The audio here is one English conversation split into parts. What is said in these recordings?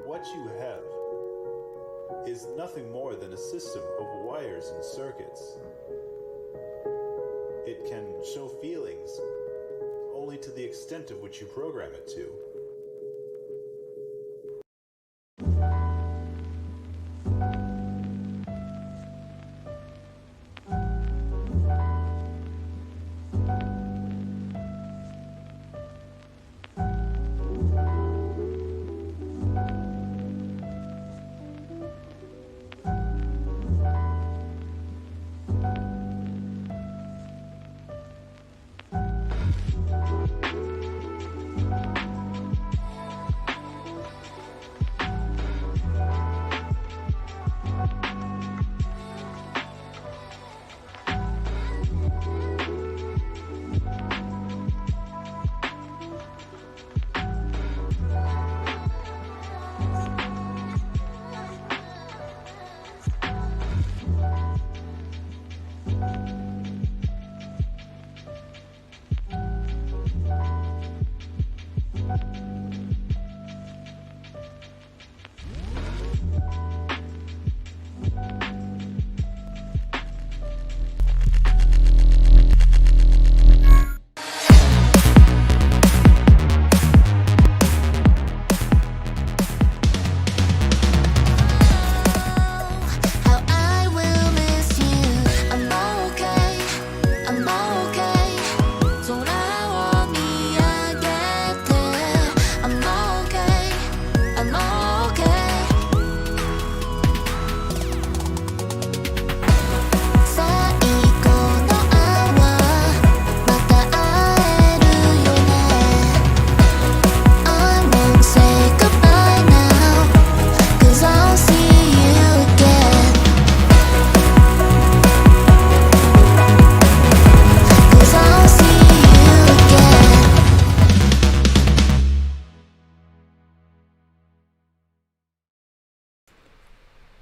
What you have is nothing more than a system of wires and circuits. It can show feelings only to the extent of which you program it to.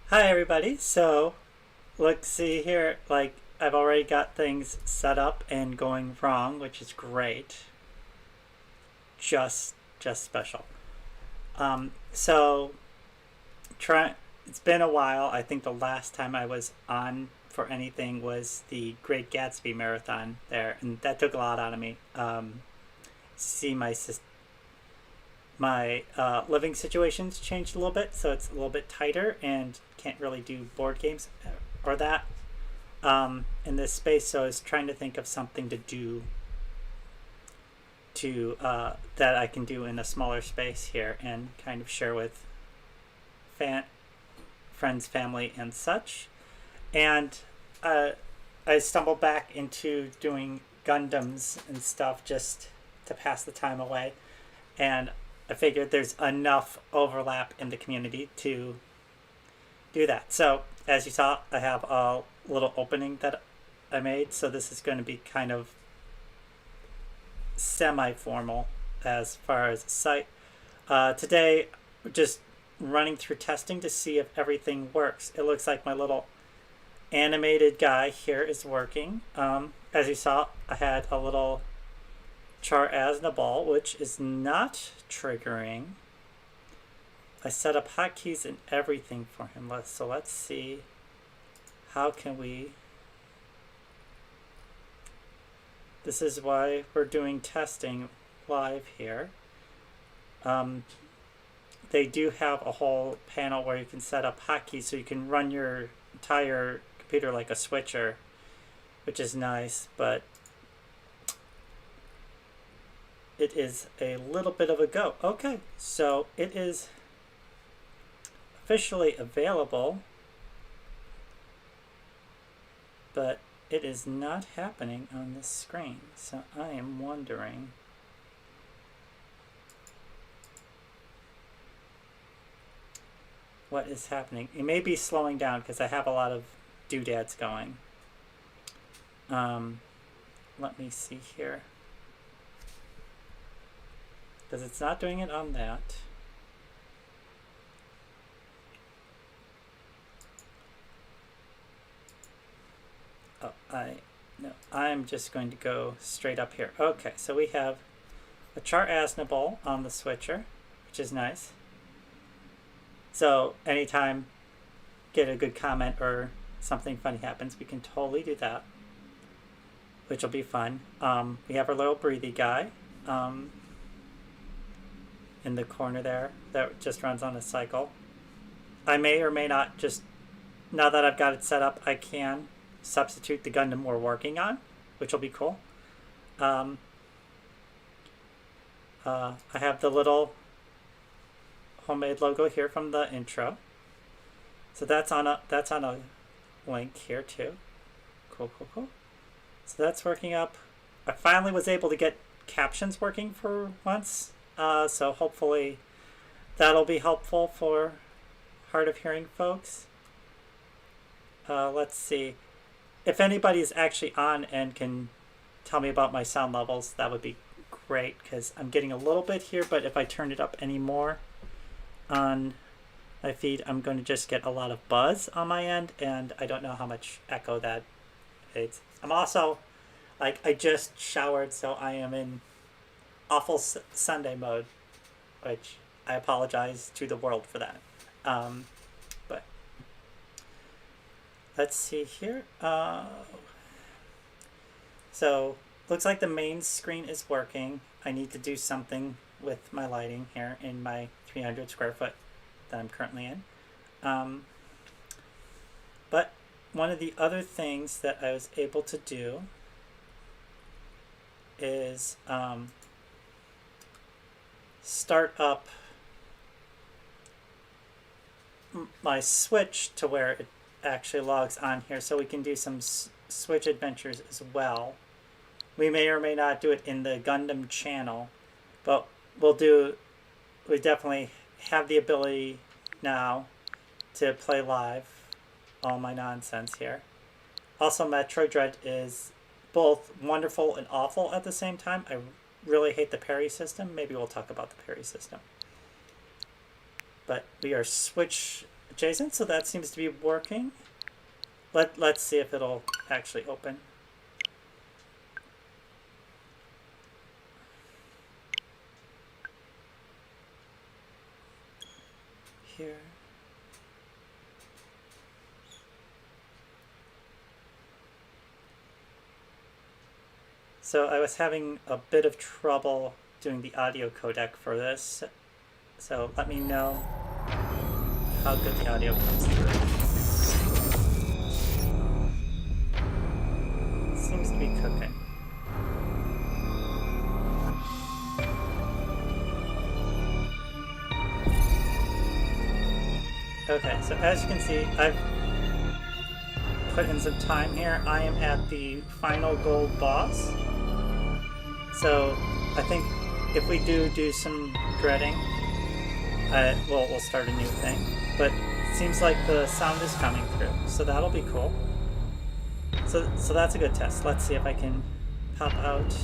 Hi everybody, so let's see here, like I've already got things set up and going wrong, which is great. Just special. So it's been a while. I think the last time I was on for anything was the Great Gatsby marathon there, and that took a lot out of me. See my living situation's changed a little bit, so it's a little bit tighter and can't really do board games or that in this space. So I was trying to think of something to do that I can do in a smaller space here and kind of share with friends, family, and such. And I stumbled back into doing gundams and stuff just to pass the time away. And I figured there's enough overlap in the community to do that. So as you saw, I have a little opening that I made. So this is going to be kind of semi-formal as far as site. Today, we're just running through testing to see if everything works. It looks like my little animated guy here is working. As you saw, I had a little char ball, which is not triggering. I set up hotkeys and everything for him. So let's see, how can we... This is why we're doing testing live here. They do have a whole panel where you can set up hotkeys so you can run your entire computer like a switcher, which is nice, but it is a little bit of a go. Okay, so it is officially available, but it is not happening on this screen. So I am wondering, what is happening. It may be slowing down because I have a lot of doodads going. Let me see here, because it's not doing it on that. Oh, I'm just going to go straight up here. Okay, so we have a char ball on the switcher, which is nice. So anytime get a good comment or something funny happens, we can totally do that, which will be fun. We have our little breathy guy in the corner there that just runs on a cycle. I may or may not, just now that I've got it set up, I can substitute the Gundam we're working on, which will be cool. I have the little homemade logo here from the intro, so that's on a link here too. Cool. So that's working up. I finally was able to get captions working for once, so hopefully that'll be helpful for hard of hearing folks. Let's see if anybody's actually on and can tell me about my sound levels. That would be great, because I'm getting a little bit here, but if I turn it up any more on my feed, I'm going to just get a lot of buzz on my end, and I don't know how much echo that is. I'm also, like, I just showered, so I am in awful Sunday mode, which I apologize to the world for that. But let's see here. So looks like the main screen is working. I need to do something with my lighting here in my 300 square foot that I'm currently in. But one of the other things that I was able to do is start up my Switch to where it actually logs on here, so we can do some Switch adventures as well. We may or may not do it in the Gundam channel, but we definitely have the ability now to play live all my nonsense here. Also, Metroid Dread is both wonderful and awful at the same time. I really hate the parry system. Maybe we'll talk about the parry system. But we are Switch adjacent, so that seems to be working. Let's see if it'll actually open. Here. So I was having a bit of trouble doing the audio codec for this, so let me know how good the audio comes through. Seems to be cooking. Okay, so as you can see, I've put in some time here. I am at the final gold boss. So I think if we do some dreading, we'll start a new thing. But it seems like the sound is coming through, so that'll be cool. So that's a good test. Let's see if I can pop out.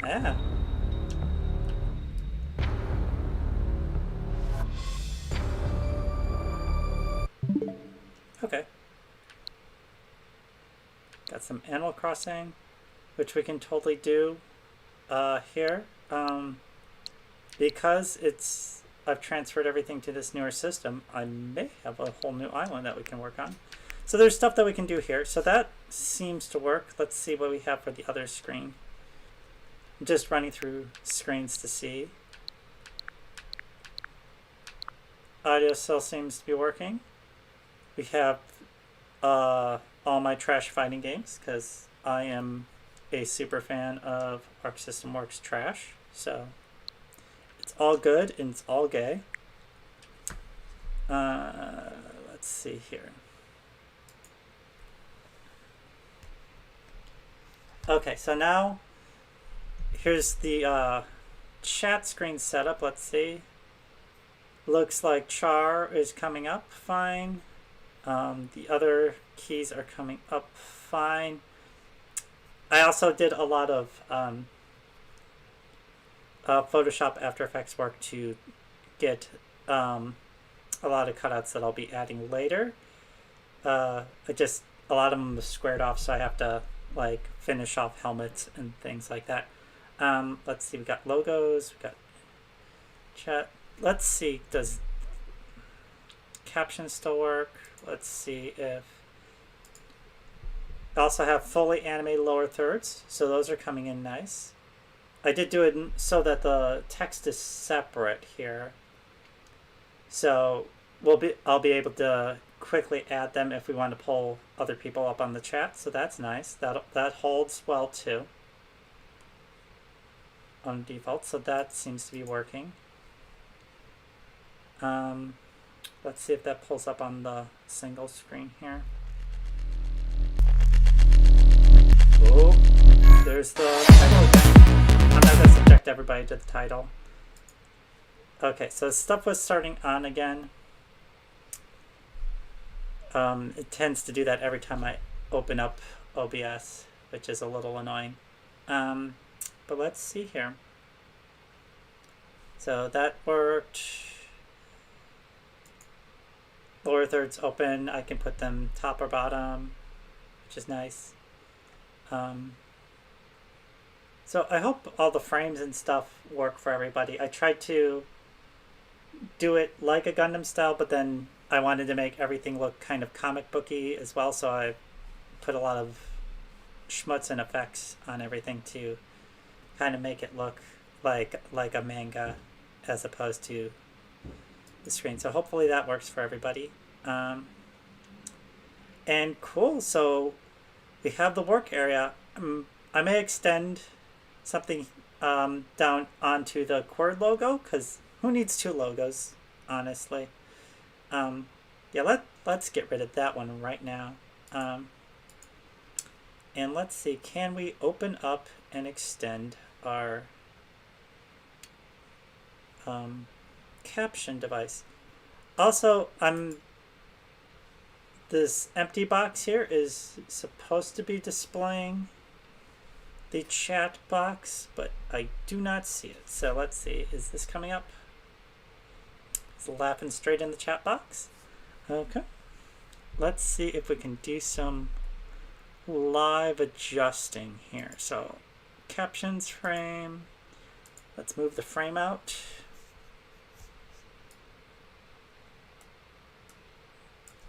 Yeah. Okay. Got some Animal Crossing, which we can totally do here. Because I've transferred everything to this newer system, I may have a whole new island that we can work on. So there's stuff that we can do here. So that seems to work. Let's see what we have for the other screen. I'm just running through screens to see. Audio still seems to be working. We have all my trash fighting games because I am a super fan of Arc System Works trash. So it's all good and it's all gay. Let's see here. Okay, so now here's the chat screen setup. Let's see. Looks like char is coming up fine. The other keys are coming up fine. I also did a lot of Photoshop After Effects work to get a lot of cutouts that I'll be adding later. A lot of them are squared off, so I have to like finish off helmets and things like that. Let's see, we got logos, we got chat. Let's see, does captions still work? Let's see if I also have fully animated lower thirds, so those are coming in nice. I did do it so that the text is separate here, so I'll be able to quickly add them if we want to pull other people up on the chat. So that's nice. That holds well too on default. So that seems to be working. Let's see if that pulls up on the single screen here. Oh, there's the title again. I'm not going to subject everybody to the title. Okay, so stuff was starting on again. It tends to do that every time I open up OBS, which is a little annoying. But let's see here. So that worked. Lower thirds open. I can put them top or bottom, which is nice. So I hope all the frames and stuff work for everybody. I tried to do it like a Gundam style, but then I wanted to make everything look kind of comic booky as well, so I put a lot of schmutz and effects on everything to kind of make it look like a manga as opposed to the screen. So hopefully that works for everybody. And cool, so we have the work area. I may extend something down onto the Quird logo, because who needs two logos, honestly? Yeah, let's get rid of that one right now. And let's see, can we open up and extend our caption device? Also, this empty box here is supposed to be displaying the chat box, but I do not see it. So let's see, is this coming up? It's laughing straight in the chat box. Okay. Let's see if we can do some live adjusting here. So captions frame. Let's move the frame out.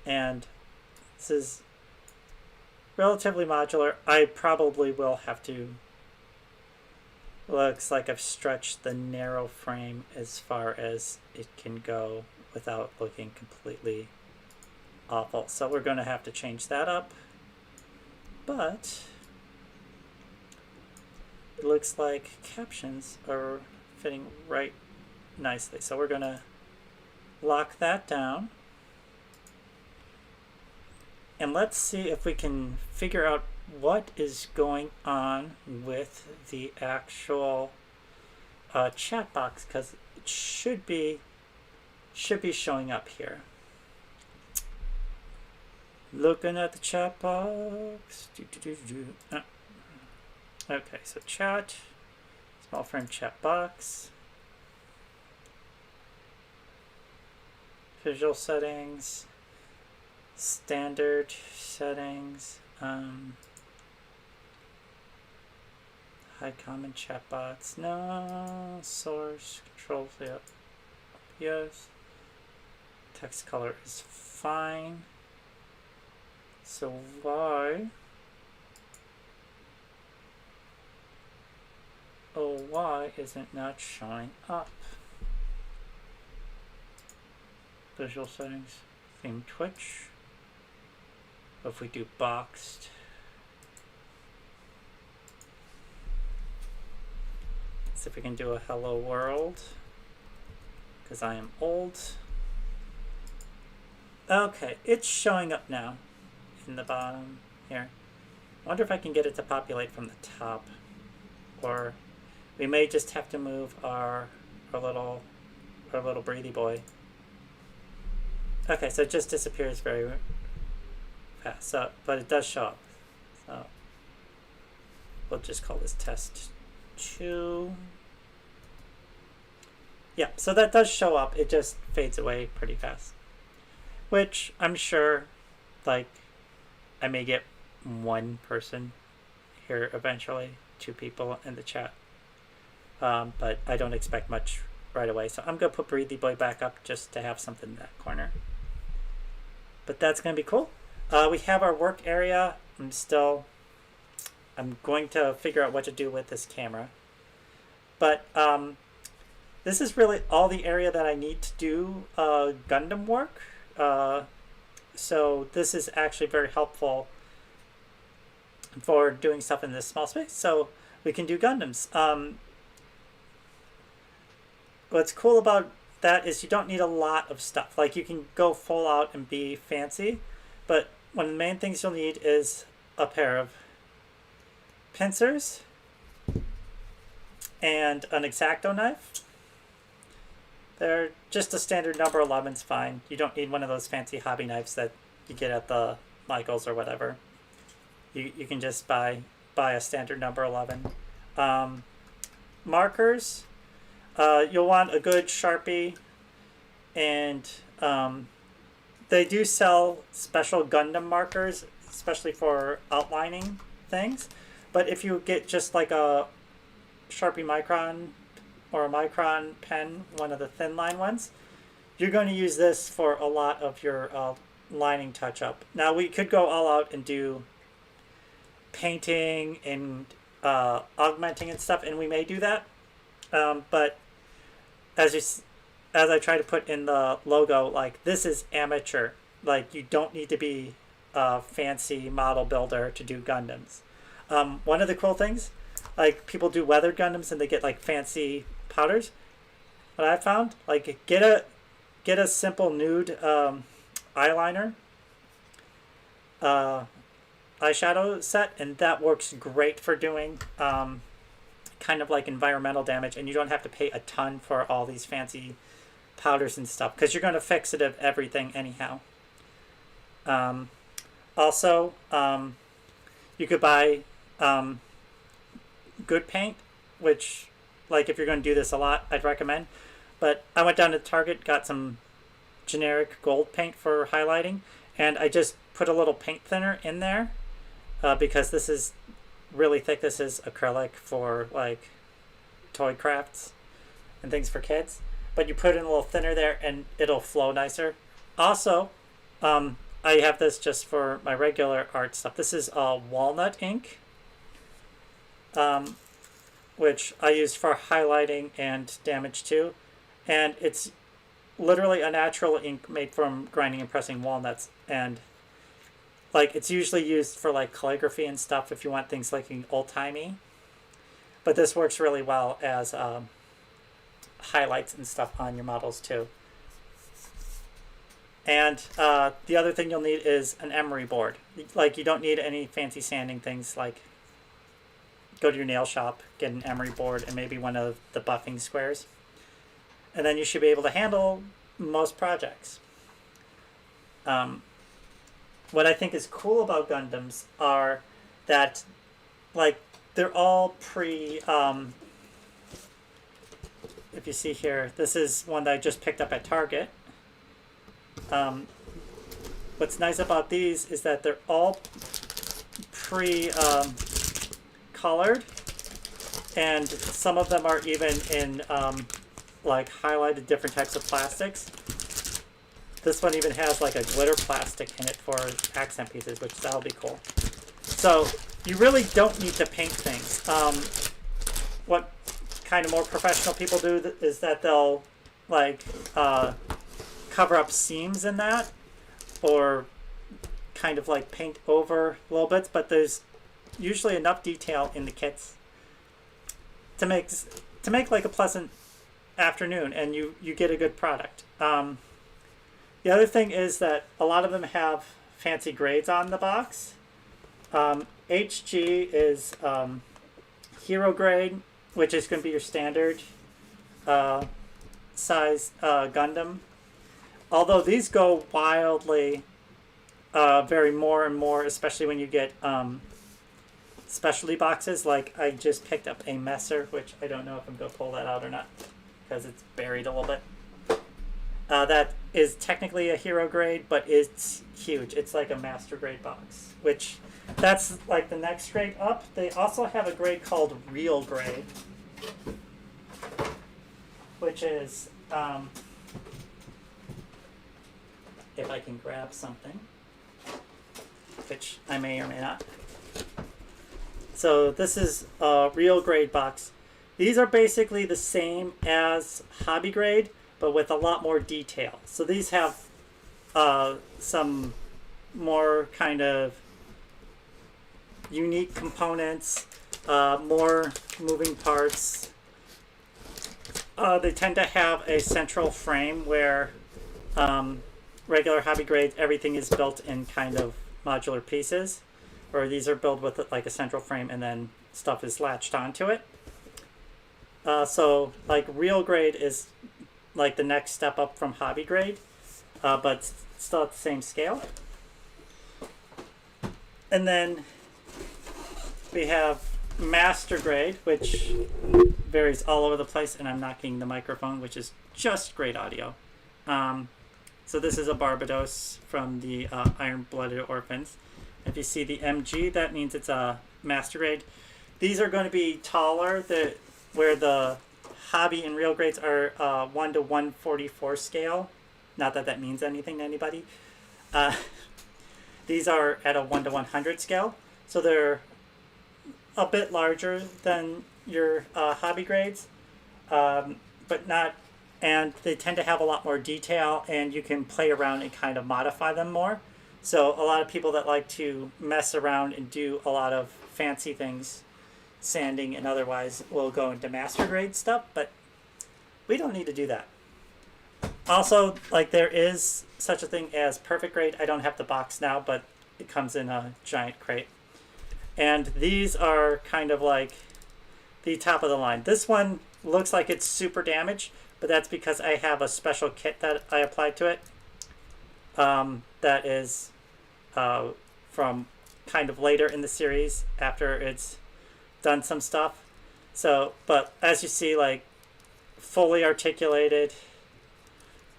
And this is relatively modular. I probably will have to, looks like I've stretched the narrow frame as far as it can go without looking completely awful. So we're going to have to change that up. But it looks like captions are fitting right nicely. So we're going to lock that down. And let's see if we can figure out what is going on with the actual chat box, because it should be showing up here. Looking at the chat box. Okay, so chat, small frame chat box, visual settings, standard settings, high common chat bots, no, source, control, yep, yes, text color is fine, so why is it not showing up? Visual settings, theme Twitch. If we do boxed, let's see if we can do a hello world, because I am old. Okay, it's showing up now in the bottom here. I wonder if I can get it to populate from the top, or we may just have to move our little breathy boy. Okay, so it just disappears very fast. So, but it does show up. So we'll just call this test 2. Yeah, so that does show up. It just fades away pretty fast. Which I'm sure, like, I may get one person here eventually, 2 people in the chat. But I don't expect much right away. So I'm going to put Breathy Boy back up just to have something in that corner. But that's going to be cool. We have our work area. I'm going to figure out what to do with this camera. But this is really all the area that I need to do Gundam work. So this is actually very helpful for doing stuff in this small space. So we can do Gundams. What's cool about that is you don't need a lot of stuff. Like, you can go full out and be fancy, but one of the main things you'll need is a pair of pincers and an X-Acto knife. They're just a standard number 11's fine. You don't need one of those fancy hobby knives that you get at the Michaels or whatever. You can just buy a standard number 11. Markers. You'll want a good Sharpie, and they do sell special Gundam markers, especially for outlining things. But if you get just like a Sharpie Micron or a Micron pen, one of the thin line ones, you're going to use this for a lot of your lining touch-up. Now, we could go all out and do painting and augmenting and stuff, and we may do that. But as I try to put in the logo, like, this is amateur. Like, you don't need to be a fancy model builder to do Gundams. One of the cool things, like, people do weathered Gundams and they get like fancy powders. What I found, like, get a simple nude eyeliner, eyeshadow set, and that works great for doing kind of like environmental damage, and you don't have to pay a ton for all these fancy powders and stuff, because you're going to fix it of everything anyhow. Also, you could buy good paint, which, like, if you're going to do this a lot, I'd recommend. But I went down to Target, got some generic gold paint for highlighting, and I just put a little paint thinner in there because this is really thick. This is acrylic for, like, toy crafts and things for kids. But you put in a little thinner there and it'll flow nicer. Also, I have this just for my regular art stuff. This is Walnut Ink, which I use for highlighting and damage too. And it's literally a natural ink made from grinding and pressing walnuts. And, like, it's usually used for, like, calligraphy and stuff if you want things looking old-timey. But this works really well as highlights and stuff on your models too. And the other thing you'll need is an emery board. Like, you don't need any fancy sanding things. Like, go to your nail shop, get an emery board, and maybe one of the buffing squares. And then you should be able to handle most projects. What I think is cool about Gundams are that, like, they're all if you see here, this is one that I just picked up at Target. What's nice about these is that they're all colored, and some of them are even in like highlighted different types of plastics. This one even has like a glitter plastic in it for accent pieces, which that'll be cool. So you really don't need to paint things. What kind of more professional people do is that they'll like cover up seams in that, or kind of like paint over little bits, but there's usually enough detail in the kits to make like a pleasant afternoon, and you get a good product. The other thing is that a lot of them have fancy grades on the box. HG is hero grade, which is going to be your standard size Gundam. Although these go wildly vary more and more, especially when you get specialty boxes. Like, I just picked up a Messer, which I don't know if I'm going to pull that out or not because it's buried a little bit. That is technically a hero grade, but it's huge. It's like a master grade box, which that's like the next grade up. They also have a grade called real grade, which is, if I can grab something, which I may or may not. So this is a real grade box. These are basically the same as hobby grade, but with a lot more detail. So these have some more kind of unique components, more moving parts. They tend to have a central frame where regular hobby grades, everything is built in kind of modular pieces, or these are built with like a central frame and then stuff is latched onto it. So like real grade is like the next step up from hobby grade, but still at the same scale. And then we have master grade, which varies all over the place, and I'm knocking the microphone, which is just great audio. So this is a Barbados from the Iron-Blooded Orphans. If you see the MG, that means it's a master grade. These are going to be taller, where the hobby and real grades are 1 to 144 scale. Not that that means anything to anybody. These are at a 1 to 100 scale, so they're a bit larger than your hobby grades, but not. And they tend to have a lot more detail, and you can play around and kind of modify them more. So a lot of people that like to mess around and do a lot of fancy things, sanding and otherwise, will go into master grade stuff, but we don't need to do that. Also, like, there is such a thing as perfect grade. I don't have the box now, but it comes in a giant crate. And these are kind of like the top of the line. This one looks like it's super damaged, but that's because I have a special kit that I applied to it. That is from kind of later in the series after it's done some stuff. So, but as you see, like, fully articulated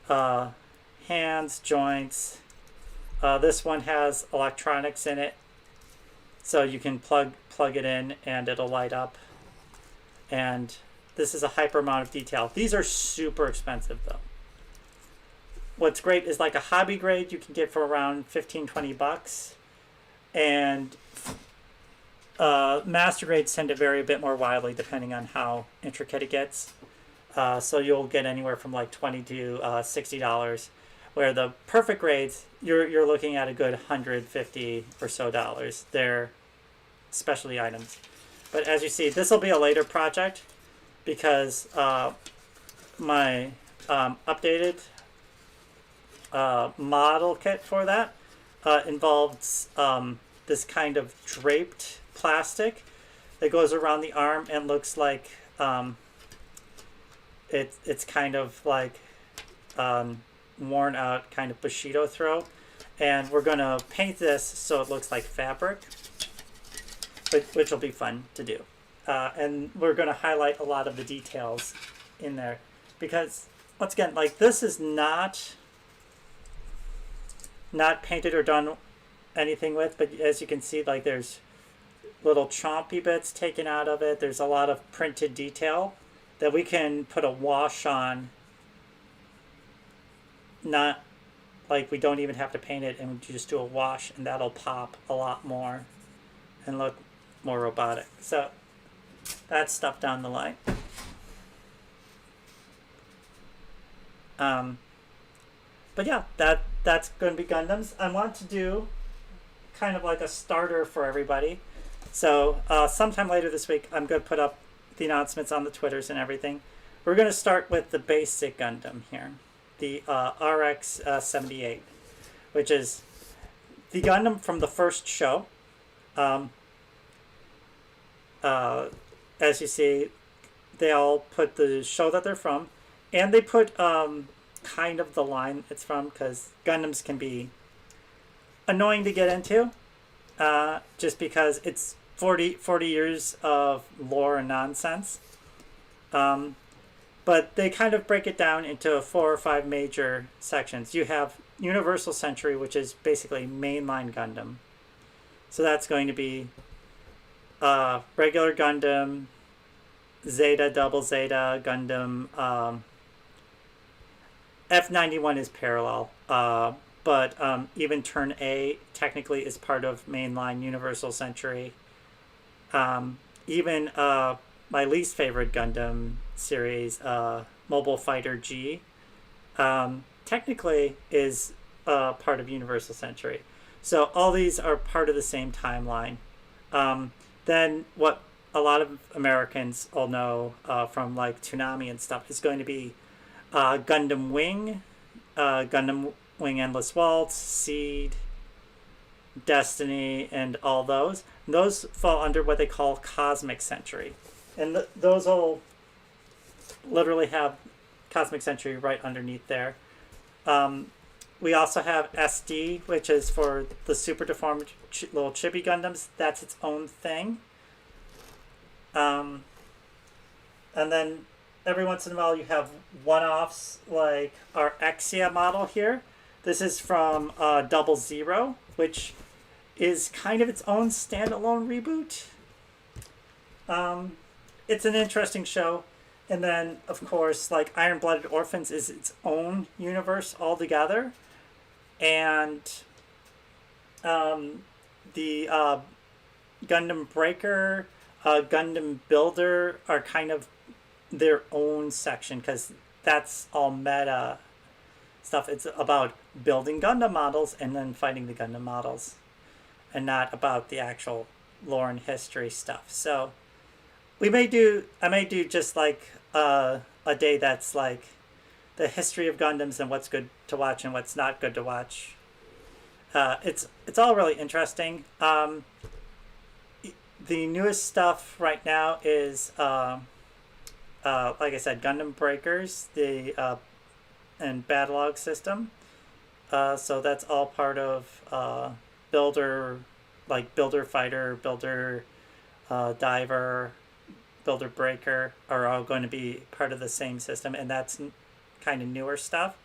hands, joints. This one has electronics in it, so you can plug it in and it'll light up. And this is a hyper amount of detail. These are super expensive though. What's great is like a hobby grade you can get for around 15-20 bucks, and master grades tend to vary a bit more widely depending on how intricate it gets. So you'll get anywhere from like $20 to $60, where the perfect grades you're looking at a good $150 or so dollars. They're specialty items. But as you see, this will be a later project because my updated model kit for that involves this kind of draped plastic that goes around the arm and looks like it's kind of like worn out kind of Bushido throw. And we're going to paint this so it looks like fabric, which will be fun to do. And we're going to highlight a lot of the details in there because, once again, like this is not painted or done anything with, but as you can see, like there's little chompy bits taken out of it. There's a lot of printed detail that we can put a wash on. Not like we don't even have to paint it, and we just do a wash, and that'll pop a lot more and look more robotic. So that's stuff down the line. But yeah, that's going to be Gundams. I want to do kind of like a starter for everybody. So sometime later this week, I'm going to put up the announcements on the Twitters and everything. We're going to start with the basic Gundam here, the RX-78, which is the Gundam from the first show. As you see, they all put the show that they're from, and they put kind of the line it's from, because Gundams can be annoying to get into, just because it's 40 years of lore and nonsense. But they kind of break it down into 4 or 5 major sections. You have Universal Century, which is basically mainline Gundam. So that's going to be regular Gundam, Zeta, Double Zeta, Gundam. F91 is parallel, but even Turn A technically is part of mainline Universal Century. Even my least favorite Gundam series, Mobile Fighter G, technically is part of Universal Century. So all these are part of the same timeline. Then what a lot of Americans all know from like Toonami and stuff is going to be Gundam Wing, Gundam Wing Endless Waltz, Seed, Destiny, and all those. And those fall under what they call Cosmic Century. And those all literally have Cosmic Century right underneath there. We also have SD, which is for the super deformed little chibi Gundams. That's its own thing. And then every once in a while you have one-offs like our Exia model here. This is from Double Zero, which is kind of its own standalone reboot. It's an interesting show. And then, of course, like Iron-Blooded Orphans is its own universe altogether. And the Gundam Breaker, Gundam Builder are kind of their own section because that's all meta stuff. It's about building Gundam models and then fighting the Gundam models, and not about the actual lore and history stuff. So I may do just like a day that's like the history of Gundams and what's good to watch and what's not good to watch. It's all really interesting. The newest stuff right now is like I said, Gundam Breakers, the and Battlelog system. So that's all part of Builder, like Builder Fighter, Builder Diver, Builder Breaker are all going to be part of the same system, and that's kind of newer stuff.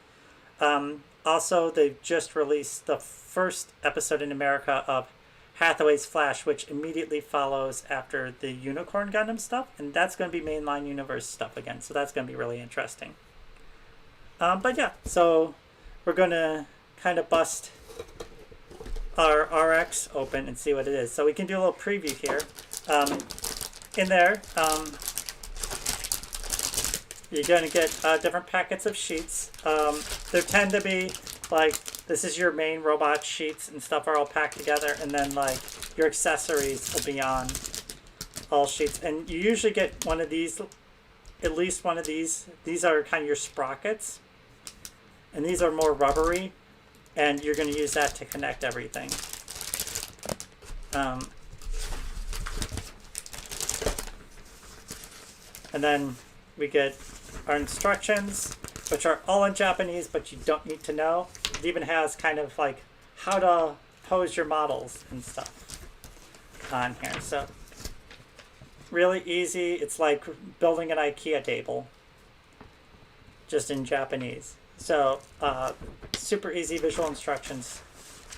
Also, they've just released the first episode in America of Hathaway's Flash, which immediately follows after the Unicorn Gundam stuff, and that's going to be mainline universe stuff again, so that's going to be really interesting. But yeah, so we're going to kind of bust our RX open and see what it is. So we can do a little preview here. In there, you're going to get different packets of sheets. There tend to be like, this is your main robot sheets and stuff are all packed together, and then like your accessories will be on all sheets. And you usually get one of these, at least one of these. These are kind of your sprockets. and these are more rubbery, and you're going to use that to connect everything. And then we get our instructions, which are all in Japanese, but you don't need to know. It even has kind of like how to pose your models and stuff on here. So really easy. It's like building an IKEA table, just in Japanese. So super easy visual instructions.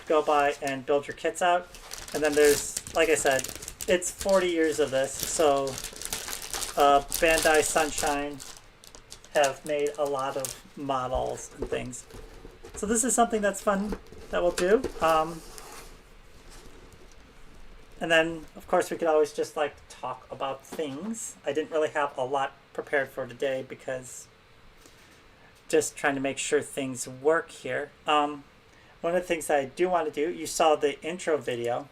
Go by and build your kits out. And then there's, like I said, it's 40 years of this. So Bandai Sunshine have made a lot of models and things. So this is something that's fun that we'll do. And then, of course, we could always just like talk about things. I didn't really have a lot prepared for today because just trying to make sure things work here. One of the things that I do want to do, you saw the intro video.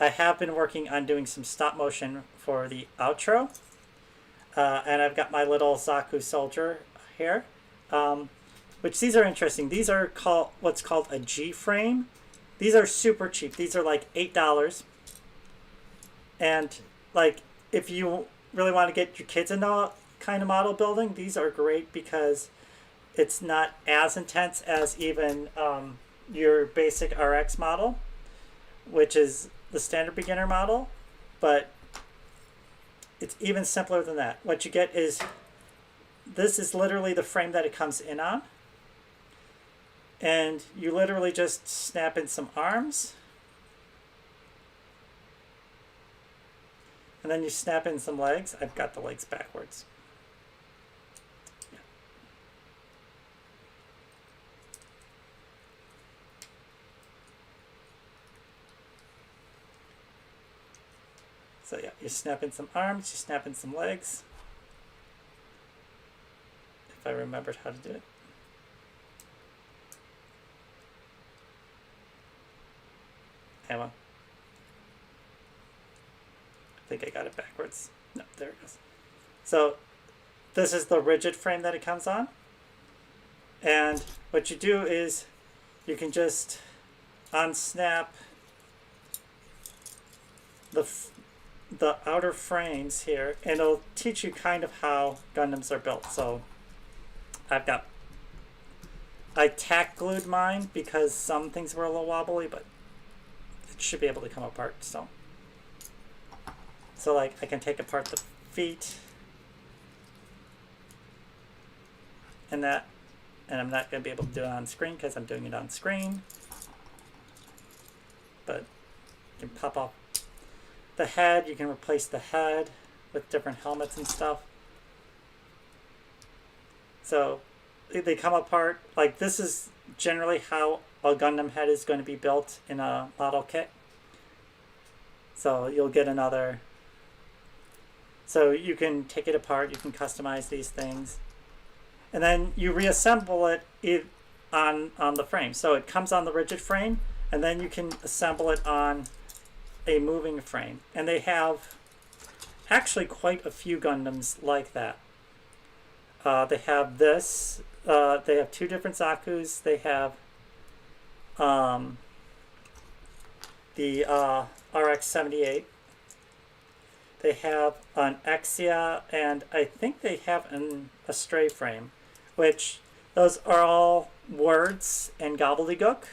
I have been working on doing some stop motion for the outro. And I've got my little Zaku soldier here, which these are interesting. These are called what's called a G frame. These are super cheap. These are like $8. And like if you really want to get your kids into kind of model building, these are great because it's not as intense as even your basic RX model, which is the standard beginner model, but it's even simpler than that. What you get is, this is literally the frame that it comes in on. And you literally just snap in some arms. And then you snap in some legs. I've got the legs backwards. So yeah, you snap in some arms, you snap in some legs. If I remembered how to do it. Hang on. I think I got it backwards. No, there it goes. So this is the rigid frame that it comes on. And what you do is you can just unsnap the outer frames here, and it'll teach you kind of how Gundams are built. So I tack glued mine because some things were a little wobbly, but it should be able to come apart. So like I can take apart the feet and that, and I'm not going to be able to do it on screen because I'm doing it on screen, but you can pop off the head. You can replace the head with different helmets and stuff. So they come apart. Like this is generally how a Gundam head is going to be built in a model kit. So you'll get another. So you can take it apart. You can customize these things, and then you reassemble it on the frame. So it comes on the rigid frame, and then you can assemble it on a moving frame. And they have actually quite a few Gundams like that. They have this. They have two different Zakus. They have the RX-78. They have an Exia, and I think they have a stray frame, which those are all words and gobbledygook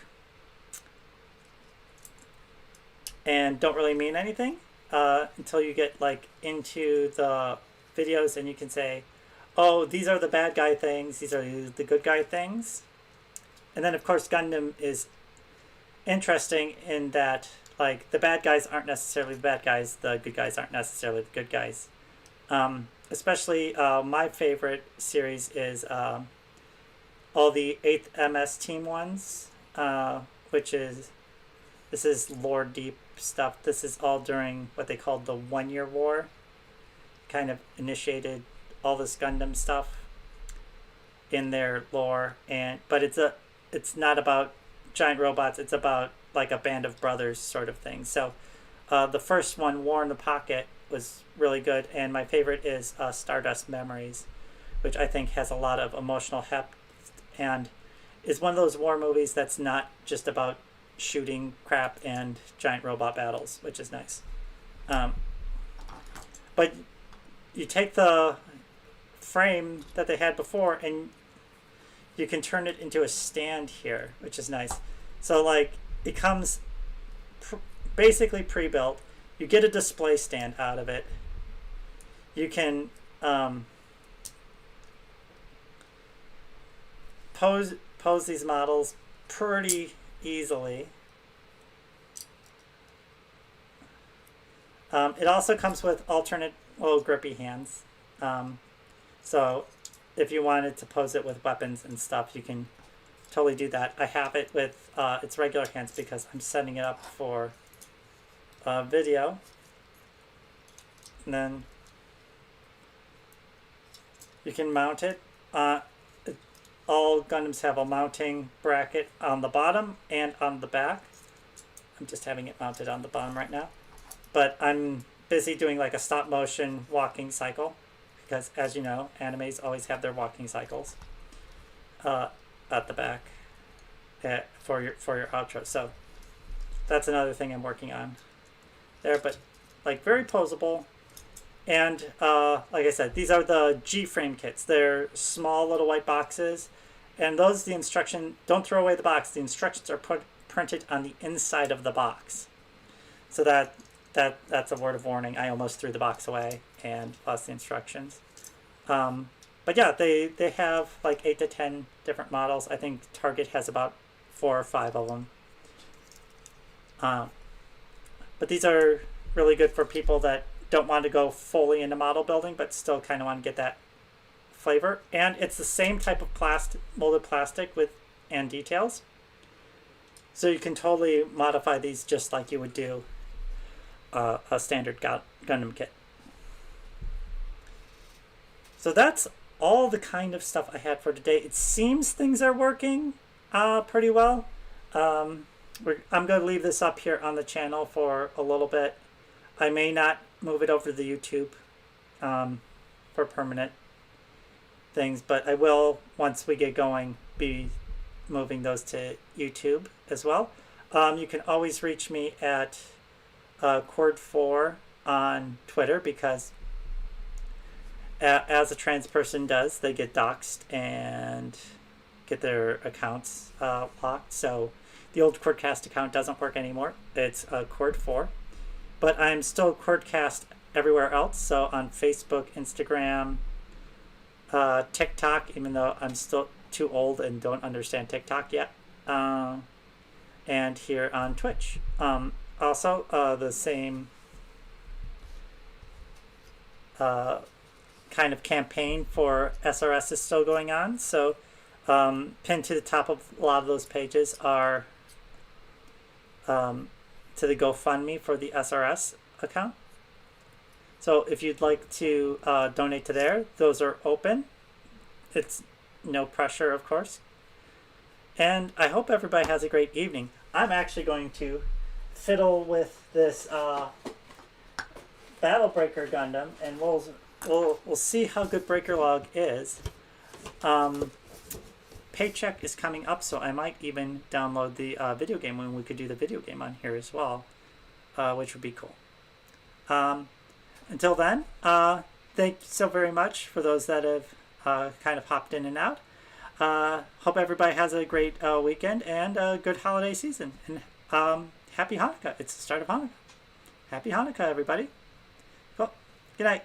and don't really mean anything until you get like into the videos and you can say, oh, these are the bad guy things, these are the good guy things. And then of course Gundam is interesting in that like the bad guys aren't necessarily the bad guys, the good guys aren't necessarily the good guys. Especially my favorite series is all the 8th MS team ones, which is, this is lore deep stuff. This is all during what they called the 1 Year War. Kind of initiated all this Gundam stuff in their lore, but it's not about giant robots, it's about like a band of brothers sort of thing. So the first one, War in the Pocket, was really good, and my favorite is Stardust Memories, which I think has a lot of emotional heft, and is one of those war movies that's not just about shooting crap and giant robot battles, which is nice. But you take the frame that they had before and you can turn it into a stand here, which is nice. So like it comes basically pre-built. You get a display stand out of it. You can pose these models pretty easily. It also comes with alternate little grippy hands. So if you wanted to pose it with weapons and stuff, you can totally do that. I have it with its regular hands because I'm setting it up for video. And then you can mount it. All Gundams have a mounting bracket on the bottom and on the back. I'm just having it mounted on the bottom right now. But I'm busy doing like a stop motion walking cycle because, as you know, animes always have their walking cycles at the back for your outro. So that's another thing I'm working on there. But like very posable. And like I said, these are the G-frame kits. They're small little white boxes. And those, the instruction, don't throw away the box. The instructions are printed on the inside of the box. So that's a word of warning. I almost threw the box away and lost the instructions. But yeah, they have like 8 to 10 different models. I think Target has about 4 or 5 of them. But these are really good for people that don't want to go fully into model building, but still kind of want to get that flavor. And it's the same type of molded plastic and details. So you can totally modify these just like you would do a standard Gundam kit. So that's all the kind of stuff I had for today. It seems things are working pretty well. I'm going to leave this up here on the channel for a little bit. I may not move it over to the YouTube for permanent things, but I will, once we get going, be moving those to YouTube as well. You can always reach me at Cord4 on Twitter because as a trans person does, they get doxxed and get their accounts locked. So the old Cordcast account doesn't work anymore. It's Cord4. But I'm still Cordcast everywhere else. So on Facebook, Instagram, TikTok, even though I'm still too old and don't understand TikTok yet. And here on Twitch. Also, the same kind of campaign for SRS is still going on. So pinned to the top of a lot of those pages are to the GoFundMe for the SRS account. So if you'd like to donate to there, those are open. It's no pressure, of course. And I hope everybody has a great evening. I'm actually going to fiddle with this Battle Breaker Gundam, and we'll see how good Breaker Log is. Paycheck is coming up, so I might even download the video game when we could do the video game on here as well, which would be cool. Until then, thank you so very much for those that have kind of hopped in and out. Hope everybody has a great weekend and a good holiday season. And happy Hanukkah. It's the start of Hanukkah. Happy Hanukkah, everybody. Cool. Good night.